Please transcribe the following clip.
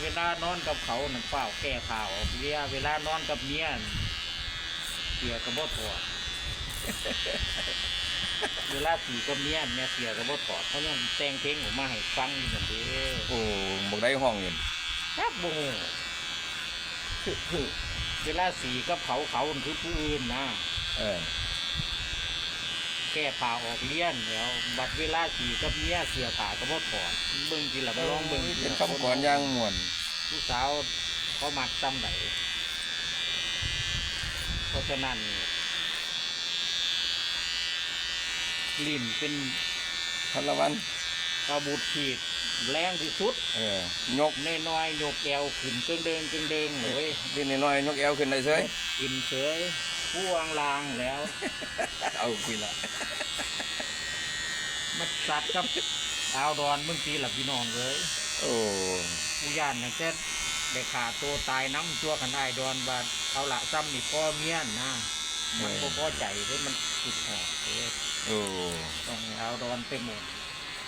เวลานอนกับเขานั่นเปล่าแก้ข่าวเวลานอนกับเมียเสียกระบอกถอดเวลาสีกับเมียเสียกระบอกถอดเขายังแต่งเพลงออกมาให้ฟังอยู่เหมือนเดิมโอ้บอกได้ห้องเงินครับโบเวลาสีกับเขาคือผู้อื่นนะแก้ผ่าออกเลี้ยนแล้วบัดเวลาสีกับเมียเสียผ่ากระบอกถอดเบิ่งทีละลองเบิ่งเป็นคำก่อนย่างม่วนผู้สาวเขามักซ้ำไหนเพราะฉะนั้นลิ้นเป็นพันละวันอาวุธขีดแรงที่สุดยกน้อยๆยกแอวขึ้นเกิงเดิงเลยดิ้นน้อยยกแอวขึ้นได้เฉยกินเฉยผู้วางลางแล้วเอาคุยละมันสัตว์กับเอาดอนมึงตีหลับพี่น้องเลยโอ้ผู้ย่านอย่างเช่นได้ขาตัวตายน้ำชั่วกันได้ดอนบาดเอาละซ้ำนี่พ่อเมียนนะมันพอใจเลยมันติดหอกเลยโอ้ต้องเอาดอนไปหมด